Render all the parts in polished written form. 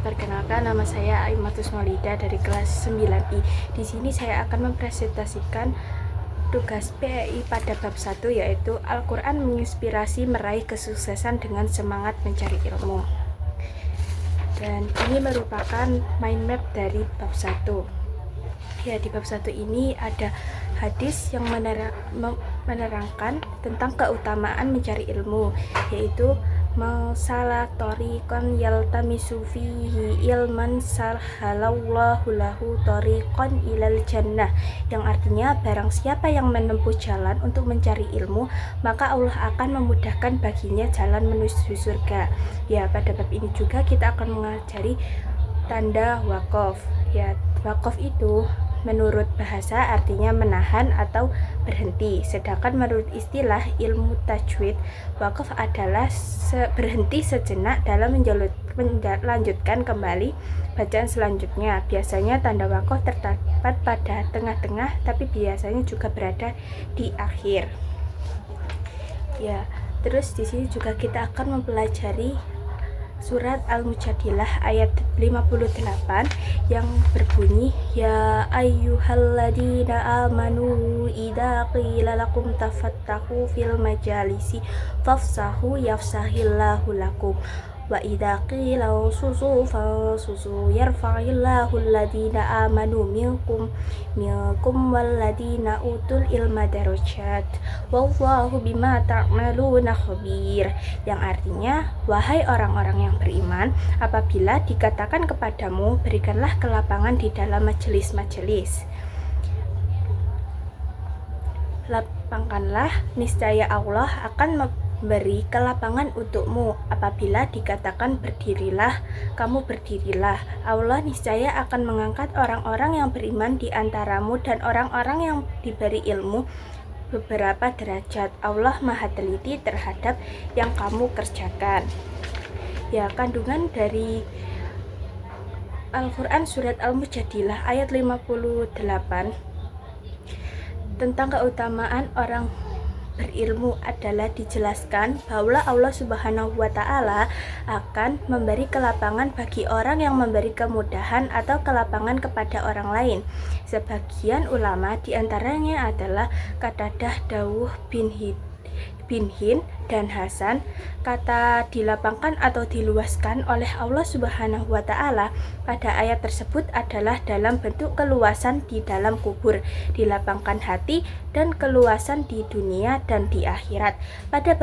Perkenalkan, nama saya Aimatus Maulida dari kelas 9I. Di sini saya akan mempresentasikan tugas PEI pada bab 1, yaitu Al-Quran menginspirasi meraih kesuksesan dengan semangat mencari ilmu. Dan ini merupakan mind map dari bab 1. Ya, di bab 1 ini ada hadis yang menerangkan tentang keutamaan mencari ilmu, yaitu masalah torikon yaltamisu fihi ilman salhalallahu lahu torikon ilal jannah, yang artinya barang siapa yang menempuh jalan untuk mencari ilmu, maka Allah akan memudahkan baginya jalan menuju surga. Ya, pada bab ini juga kita akan mengajari tanda wakaf. Ya, wakaf itu menurut bahasa artinya menahan atau berhenti, sedangkan menurut istilah ilmu tajwid, wakaf adalah berhenti sejenak dalam melanjutkan kembali bacaan selanjutnya. Biasanya tanda wakaf terdapat pada tengah-tengah, tapi biasanya juga berada di akhir. Ya, terus di sini juga kita akan mempelajari Surat Al-Mujadilah ayat 58 yang berbunyi, Ya ayyuhalladzina amanu idza qila lakum tafattahu fil majalisi fafsahu yafsahillahu lakum wa idza qila susu fansusu yarfa'illahu alladzina amanu minkum walladzina utul ilma darajat wallahu bima ta'maluna khabir, yang artinya, wahai orang-orang yang beriman, apabila dikatakan kepadamu berikanlah kelapangan di dalam majelis-majelis, lapangkanlah, niscaya Allah akan memberi kelapangan untukmu. Apabila dikatakan berdirilah, kamu berdirilah. Allah niscaya akan mengangkat orang-orang yang beriman di antaramu dan orang-orang yang diberi ilmu beberapa derajat. Allah maha teliti terhadap yang kamu kerjakan. Ya, kandungan dari Al-Quran Surat Al-Mujadilah ayat 58 tentang keutamaan orang berilmu adalah dijelaskan bahwa Allah Subhanahu wa Ta'ala akan memberi kelapangan bagi orang yang memberi kemudahan atau kelapangan kepada orang lain. Sebagian ulama diantaranya adalah Qatadah, Dawuh bin Hin dan Hasan. Kata dilapangkan atau diluaskan oleh Allah Subhanahu wa Ta'ala pada ayat tersebut adalah dalam bentuk keluasan di dalam kubur, dilapangkan hati, dan keluasan di dunia dan di akhirat. Pada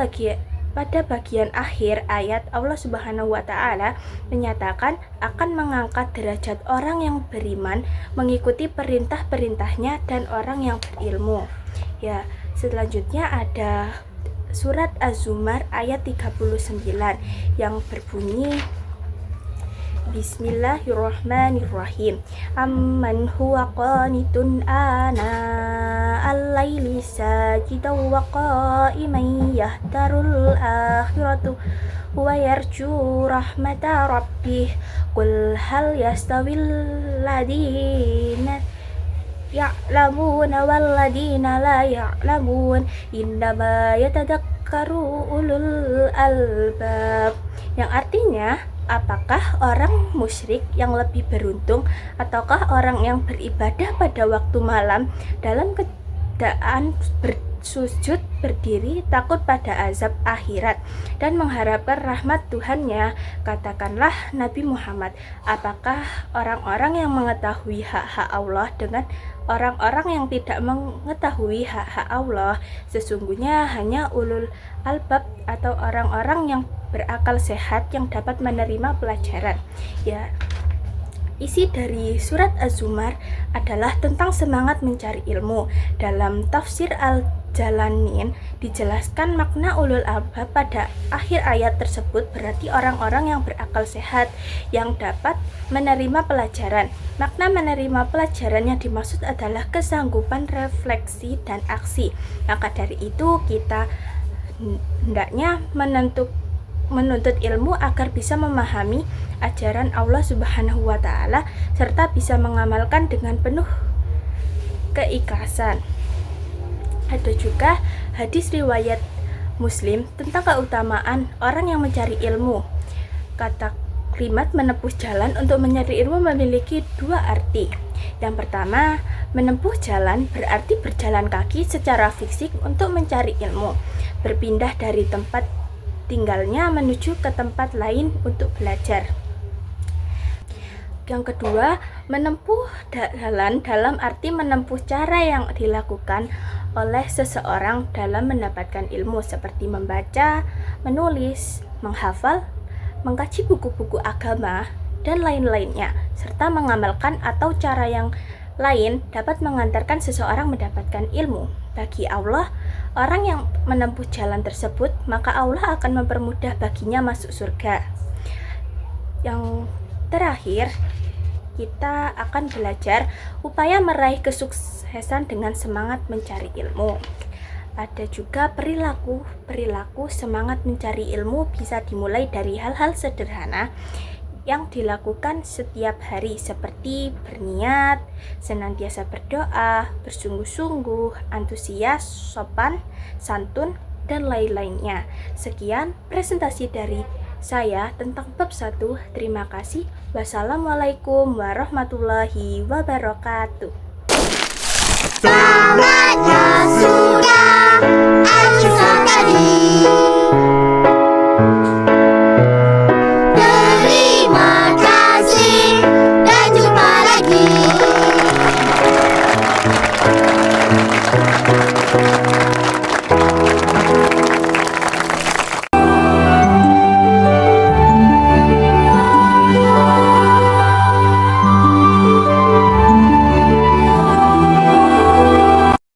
bagian akhir ayat, Allah Subhanahu wa Ta'ala menyatakan akan mengangkat derajat orang yang beriman mengikuti perintah-perintahnya dan orang yang berilmu. Ya, selanjutnya ada Surat Az-Zumar ayat 39 yang berbunyi, Bismillahirrahmanirrahim. Amman huwa qanitun ana al-laili sajidan wa qa'iman yahtarul akhiratu wa yarju rahmata rabbih qul hal yastawil ladina ya'lamuna walladina la ya'lamun innama yatadakkaru ulul albab, yang artinya, apakah orang musyrik yang lebih beruntung ataukah orang yang beribadah pada waktu malam dalam keadaan bersujud berdiri takut pada azab akhirat dan mengharapkan rahmat Tuhannya? Katakanlah Nabi Muhammad, apakah orang-orang yang mengetahui hak-hak Allah dengan orang-orang yang tidak mengetahui hak-hak Allah? Sesungguhnya hanya ulul albab atau orang-orang yang berakal sehat yang dapat menerima pelajaran. Ya, isi dari surat Az-Zumar adalah tentang semangat mencari ilmu. Dalam tafsir Al-Jalanin dijelaskan makna ulul albab pada akhir ayat tersebut berarti orang-orang yang berakal sehat yang dapat menerima pelajaran. Makna menerima pelajaran yang dimaksud adalah kesanggupan refleksi dan aksi. Maka dari itu kita hendaknya menuntut ilmu agar bisa memahami ajaran Allah Subhanahu wa Ta'ala serta bisa mengamalkan dengan penuh keikhlasan. Ada juga hadis riwayat Muslim tentang keutamaan orang yang mencari ilmu. Kalimat menempuh jalan untuk mencari ilmu memiliki dua arti. Yang pertama, menempuh jalan berarti berjalan kaki secara fisik untuk mencari ilmu, berpindah dari tempat tinggalnya menuju ke tempat lain untuk belajar. Yang kedua, menempuh jalan dalam arti menempuh cara yang dilakukan oleh seseorang dalam mendapatkan ilmu seperti membaca, menulis, menghafal, mengkaji buku-buku agama, dan lain-lainnya, serta mengamalkan atau cara yang lain dapat mengantarkan seseorang mendapatkan ilmu. Bagi Allah, orang yang menempuh jalan tersebut, maka Allah akan mempermudah baginya masuk surga. Yang terakhir, kita akan belajar upaya meraih kesuksesan dengan semangat mencari ilmu. Ada juga perilaku semangat mencari ilmu bisa dimulai dari hal-hal sederhana yang dilakukan setiap hari seperti berniat, senantiasa berdoa, bersungguh-sungguh, antusias, sopan, santun, dan lain-lainnya. Sekian presentasi dari saya tentang bab 1. Terima kasih. Wassalamualaikum warahmatullahi wabarakatuh. Tamatnya sudah.